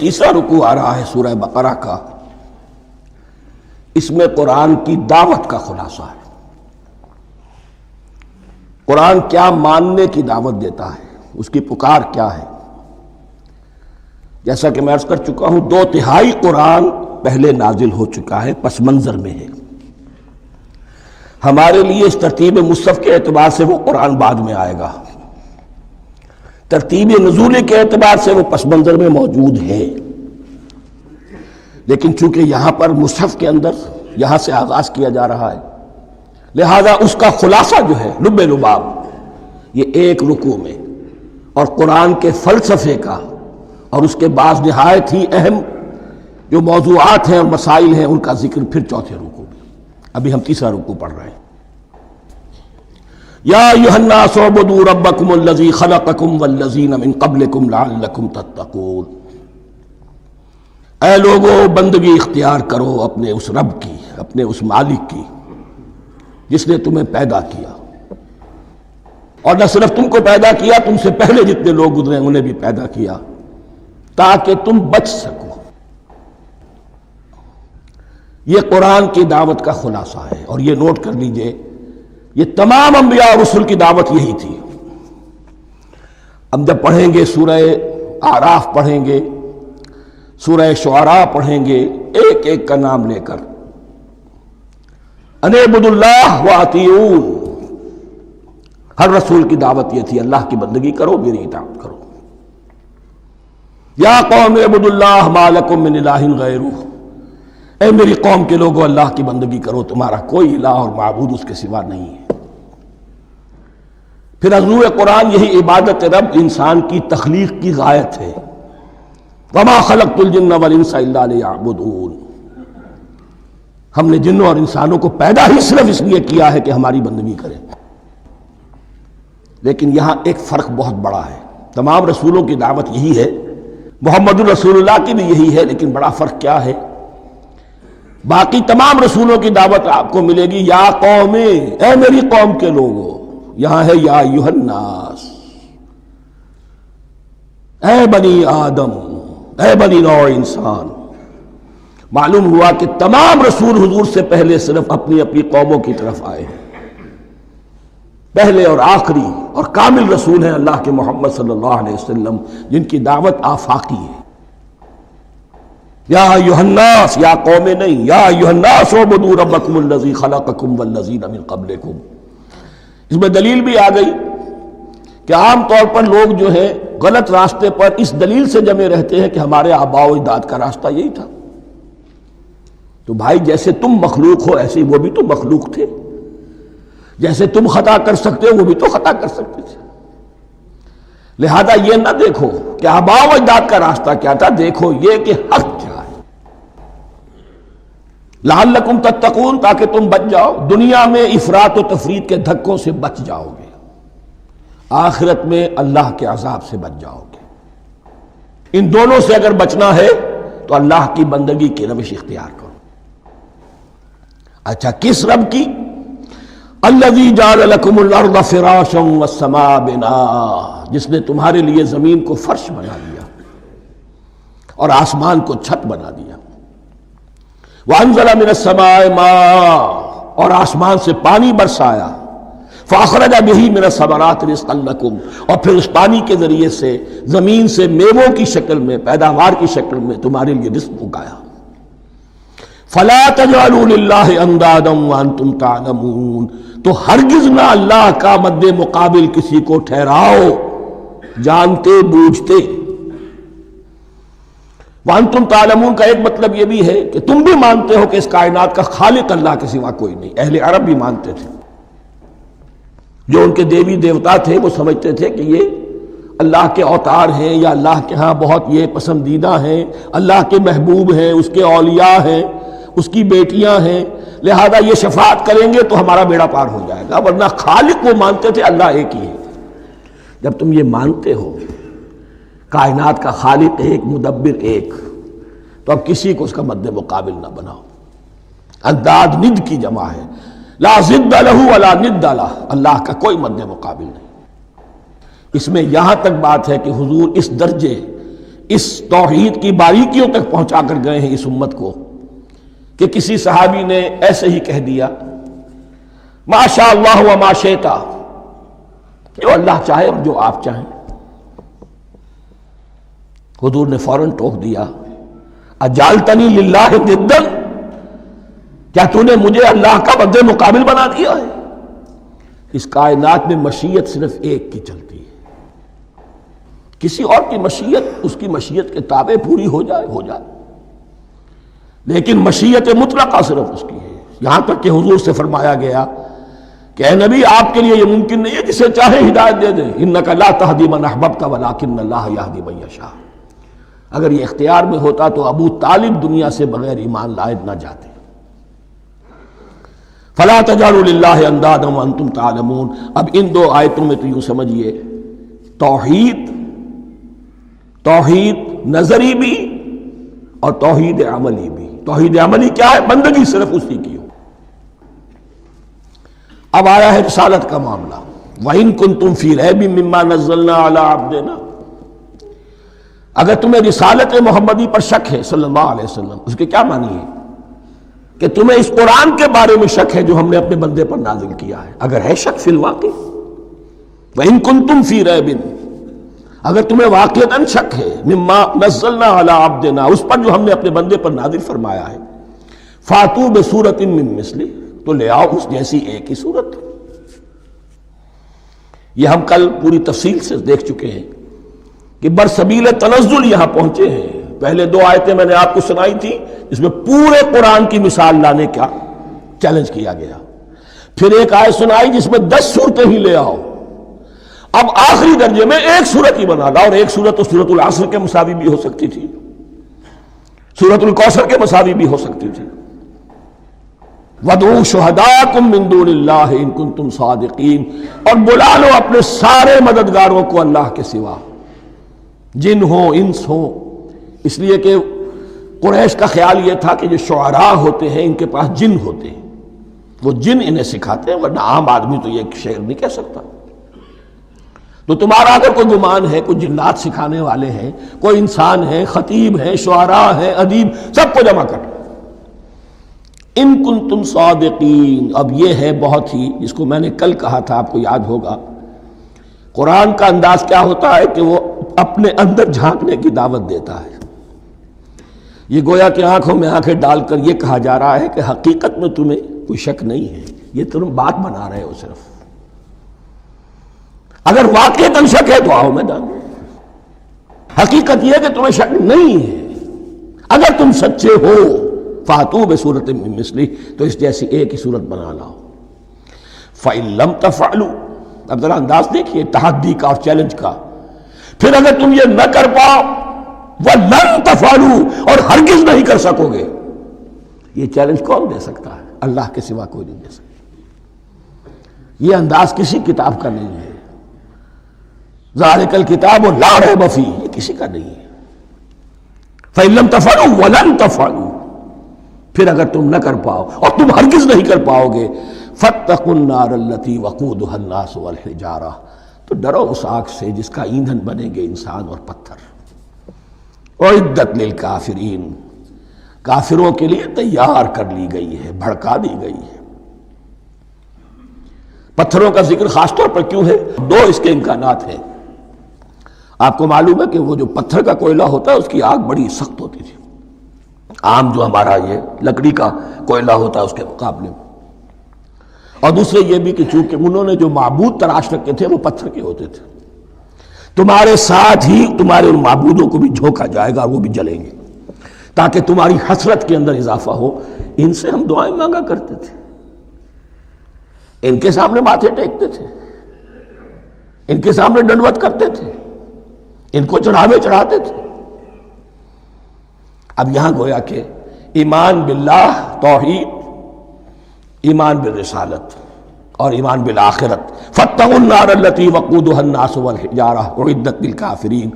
تیسرا رکوع آ رہا ہے سورہ بقرہ کا، اس میں قرآن کی دعوت کا خلاصہ ہے۔ قرآن کیا ماننے کی دعوت دیتا ہے، اس کی پکار کیا ہے۔ جیسا کہ میں عرض کر چکا ہوں، 2/3 قرآن پہلے نازل ہو چکا ہے، پس منظر میں ہے۔ ہمارے لیے اس ترتیب مصحف کے اعتبار سے وہ قرآن بعد میں آئے گا، ترتیب نزول کے اعتبار سے وہ پس منظر میں موجود ہے، لیکن چونکہ یہاں پر مصحف کے اندر یہاں سے آغاز کیا جا رہا ہے، لہذا اس کا خلاصہ جو ہے لب لباب یہ ایک رکوع میں، اور قرآن کے فلسفے کا اور اس کے بعض نہایت ہی اہم جو موضوعات ہیں اور مسائل ہیں ان کا ذکر پھر چوتھے رکوع میں۔ ابھی ہم تیسرا رکوع پڑھ رہے ہیں۔ یا ایھا الناس اعبدوا ربکم الذی خلقکم والذین من قبلکم لعلکم تتقون۔ اے لوگو، بندگی اختیار کرو اپنے اس رب کی، اپنے اس مالک کی جس نے تمہیں پیدا کیا، اور نہ صرف تم کو پیدا کیا، تم سے پہلے جتنے لوگ گزرے انہیں بھی پیدا کیا تاکہ تم بچ سکو۔ یہ قرآن کی دعوت کا خلاصہ ہے، اور یہ نوٹ کر لیجئے یہ تمام انبیاء اور رسل کی دعوت یہی تھی۔ اب جب پڑھیں گے سورہ اعراف پڑھیں گے، سورہ شعراء پڑھیں گے، ایک ایک کا نام لے کر ان اعبدوا اللہ واطیعون، ہر رسول کی دعوت یہ تھی اللہ کی بندگی کرو، میری اطاعت کرو۔ یا قوم اعبدوا اللہ ما لکم من الہ غیرہ، اے میری قوم کے لوگوں اللہ کی بندگی کرو، تمہارا کوئی الہ اور معبود اس کے سوا نہیں ہے۔ پھر عضو قرآن یہی عبادت رب انسان کی تخلیق کی غایت ہے۔ وما خلقت الجن والانس الا لیعبدون، ہم نے جنوں اور انسانوں کو پیدا ہی صرف اس لیے کیا ہے کہ ہماری بندگی کریں۔ لیکن یہاں ایک فرق بہت بڑا ہے، تمام رسولوں کی دعوت یہی ہے، محمد الرسول اللہ کی بھی یہی ہے، لیکن بڑا فرق کیا ہے؟ باقی تمام رسولوں کی دعوت آپ کو ملے گی یا قوم، اے میری قوم کے لوگوں، یہاں ہے یا ایھا الناس، اے بنی آدم، اے بنی نوع انسان۔ معلوم ہوا کہ تمام رسول حضور سے پہلے صرف اپنی اپنی قوموں کی طرف آئے ہیں، پہلے اور آخری اور کامل رسول ہیں اللہ کے محمد صلی اللہ علیہ وسلم، جن کی دعوت آفاقی ہے۔ یا ایھا الناس، یا قوم نہیں، یا ایھا الناس اعبدوا ربکم الذی خلقکم والذین من قبلکم۔ اس میں دلیل بھی آ گئی کہ عام طور پر لوگ جو ہے غلط راستے پر اس دلیل سے جمے رہتے ہیں کہ ہمارے آباء و اجداد کا راستہ یہی تھا۔ تو بھائی جیسے تم مخلوق ہو ایسے وہ بھی تو مخلوق تھے، جیسے تم خطا کر سکتے ہو وہ بھی تو خطا کر سکتے تھے۔ لہذا یہ نہ دیکھو کہ آباء و اجداد کا راستہ کیا تھا، دیکھو یہ کہ حق کیا ہے۔ لعلکم تتقون، تاکہ تم بچ جاؤ، دنیا میں افراط و تفریط کے دھکوں سے بچ جاؤ گے، آخرت میں اللہ کے عذاب سے بچ جاؤ گے۔ ان دونوں سے اگر بچنا ہے تو اللہ کی بندگی کی روش اختیار کرو۔ اچھا، کس رب کی؟ الذی جعل لکم الارض فراشا والسماء بناء، جس نے تمہارے لیے زمین کو فرش بنا دیا اور آسمان کو چھت بنا دیا۔ وانزل من السماء ماء، اور آسمان سے پانی برسایا۔ فاخرج بہ من الثمرات رزقا لکم، اور پھر اس پانی کے ذریعے سے زمین سے میووں کی شکل میں، پیداوار کی شکل میں تمہارے لیے رزق اگایا۔ فلا تجعلوا للہ اندادا وانتم تعلمون، تو ہرگز نہ اللہ کا مد مقابل کسی کو ٹھہراؤ جانتے بوجھتے۔ وانتم تعلمون کا ایک مطلب یہ بھی ہے کہ تم بھی مانتے ہو کہ اس کائنات کا خالق اللہ کے سوا کوئی نہیں۔ اہل عرب بھی مانتے تھے، جو ان کے دیوی دیوتا تھے وہ سمجھتے تھے کہ یہ اللہ کے اوتار ہیں، یا اللہ کے ہاں بہت یہ پسندیدہ ہیں، اللہ کے محبوب ہیں، اس کے اولیاء ہیں، اس کی بیٹیاں ہیں، لہذا یہ شفاعت کریں گے تو ہمارا بیڑا پار ہو جائے گا۔ ورنہ خالق وہ مانتے تھے اللہ ایک ہی ہے۔ جب تم یہ مانتے ہو کائنات کا خالق ایک، مدبر ایک، تو اب کسی کو اس کا مد مقابل نہ بناؤ۔ انداد ند کی جمع ہے، لا ضد لہ ولا ند لہ، اللہ کا کوئی مد مقابل نہیں۔ اس میں یہاں تک بات ہے کہ حضور اس درجے، اس توحید کی باریکیوں تک پہنچا کر گئے ہیں اس امت کو کہ کسی صحابی نے ایسے ہی کہہ دیا ما شاء اللہ و ما شئت، جو اللہ چاہے اور جو آپ چاہیں۔ حضور نے فوراً ٹوک دیا اجعلتنی للہ ندا، کیا تو نے مجھے اللہ کا مد مقابل بنا دیا ہے؟ اس کائنات میں مشیت صرف ایک کی چلتی ہے، کسی اور کی مشیت اس کی مشیت کے تابع پوری ہو جائے، لیکن مشیت مطلقہ صرف اس کی ہے۔ یہاں تک کہ حضور سے فرمایا گیا کہ اے نبی آپ کے لیے یہ ممکن نہیں ہے جسے چاہے ہدایت دے دیں، انک لا تہدی من احببت ولکن اللہ یہدی من یشاء۔ اگر یہ اختیار میں ہوتا تو ابو طالب دنیا سے بغیر ایمان لائے نہ جاتے۔ فلا تجعلوا للہ اندادا وانتم تعلمون۔ اب ان دو آیتوں میں تو یوں سمجھیے توحید نظری بھی اور توحید عملی بھی۔ توحید عملی کیا ہے؟ بندگی صرف اسی کی ہو۔ اب آیا ہے رسالت کا معاملہ، وَإِن كُنتُمْ فِي رَيْبٍ مِّمَّا نَزَّلْنَا عَلَىٰ عَبْدِنَا، اگر تمہیں رسالت محمدی پر شک ہے صلی اللہ علیہ وسلم، اس کے کیا معنی ہے؟ کہ تمہیں اس قرآن کے بارے میں شک ہے جو ہم نے اپنے بندے پر نازل کیا ہے۔ اگر ہے شک فی الواقع، وَإِن كُنتُمْ فِي رَيْبٍ، اگر تمہیں واقعتاً شک ہے مما نزلنا علی عبدنا، اس پر جو ہم نے اپنے بندے پر نازل فرمایا ہے، فاتوا بسورۃ من مثلہ، تو لے آؤ اس جیسی ایک ہی صورت۔ یہ ہم کل پوری تفصیل سے دیکھ چکے ہیں کہ برسبیل تنزل یہاں پہنچے ہیں۔ پہلے دو آیتیں میں نے آپ کو سنائی تھی، اس میں پورے قرآن کی مثال لانے کا چیلنج کیا گیا۔ پھر ایک آیت سنائی جس میں 10 صورتیں ہی لے آؤ۔ اب آخری درجے میں ایک صورت ہی بنا لا، اور ایک صورت تو سورۃ العصر کے مساوی بھی ہو سکتی تھی، سورۃ الکوثر کے مساوی بھی ہو سکتی تھی۔ وَادْعُوا شُهَدَاءَكُم مِّن دُونِ اللَّهِ إِن كُنتُمْ صَادِقِينَ، اور بلا لو اپنے سارے مددگاروں کو اللہ کے سوا، جن ہوں انس ہوں۔ اس لیے کہ قریش کا خیال یہ تھا کہ جو شعراء ہوتے ہیں ان کے پاس جن ہوتے ہیں، وہ جن انہیں سکھاتے ہیں، ورنہ عام آدمی تو یہ شعر نہیں کہہ سکتا۔ تو تمہارا اگر کوئی گمان ہے کوئی جنات سکھانے والے ہیں، کوئی انسان ہے، خطیب ہے، شعراء ہے، ادیب، سب کو جمع کر، ان کنتم صادقین۔ اب یہ ہے بہت ہی، جس کو میں نے کل کہا تھا، آپ کو یاد ہوگا، قرآن کا انداز کیا ہوتا ہے کہ وہ اپنے اندر جھانکنے کی دعوت دیتا ہے۔ یہ گویا کہ آنکھوں میں آنکھیں ڈال کر یہ کہا جا رہا ہے کہ حقیقت میں تمہیں کوئی شک نہیں ہے، یہ تم بات بنا رہے ہو صرف۔ اگر واقعتاً شک ہے تو آؤ میدان میں، حقیقت یہ ہے کہ تمہیں شک نہیں ہے۔ اگر تم سچے ہو فاتوا بسورۃ من مثلہ، تو اس جیسی ایک ہی صورت بنا لاؤ۔ فإن لم تفعلوا، اب ذرا انداز دیکھیے تحدی کا اور چیلنج کا۔ پھر اگر تم یہ نہ کر پاؤ، وَلَن تَفْعَلُوا، اور ہرگز نہیں کر سکو گے، یہ چیلنج کون دے سکتا ہے؟ اللہ کے سوا کوئی نہیں دے سکتا۔ یہ انداز کسی کتاب کا نہیں ہے۔ ذَلِكَ الْكِتَابُ لَا رَيْبَ فِيهِ، یہ کسی کا نہیں ہے۔ فَإِن لَمْ تَفْعَلُوا وَلَن تَفْعَلُوا، پھر اگر تم نہ کر پاؤ اور تم ہرگز نہیں کر پاؤ گے، فَاتَّقُوا النَّارَ الَّتِي وَقُودُهَا النَّاسُ وَالْحِجَارَةُ، تو ڈرو اس آگ سے جس کا ایندھن بنیں گے انسان اور پتھر۔ اعدت للکافرین، کافروں کے لیے تیار کر لی گئی ہے، بھڑکا دی گئی ہے۔ پتھروں کا ذکر خاص طور پر کیوں ہے؟ دو اس کے امکانات ہیں۔ آپ کو معلوم ہے کہ وہ جو پتھر کا کوئلہ ہوتا ہے اس کی آگ بڑی سخت ہوتی تھی، عام جو ہمارا یہ لکڑی کا کوئلہ ہوتا ہے اس کے مقابلے میں۔ اور دوسرے یہ بھی کہ چونکہ انہوں نے جو معبود تراش رکھے تھے وہ پتھر کے ہوتے تھے، تمہارے ساتھ ہی تمہارے ان معبودوں کو بھی جھونکا جائے گا، وہ بھی جلیں گے، تاکہ تمہاری حسرت کے اندر اضافہ ہو۔ ان سے ہم دعائیں مانگا کرتے تھے، ان کے سامنے ماتھے ٹیکتے تھے، ان کے سامنے ڈنڈوت کرتے تھے، ان کو چڑھاوے چڑھاتے تھے۔ اب یہاں گویا کہ ایمان باللہ توحید، ایمان بالرسالت اور ایمان بالآخرت، فاتقوا النار التي وقودها الناس والحجارة اعدت للكافرین۔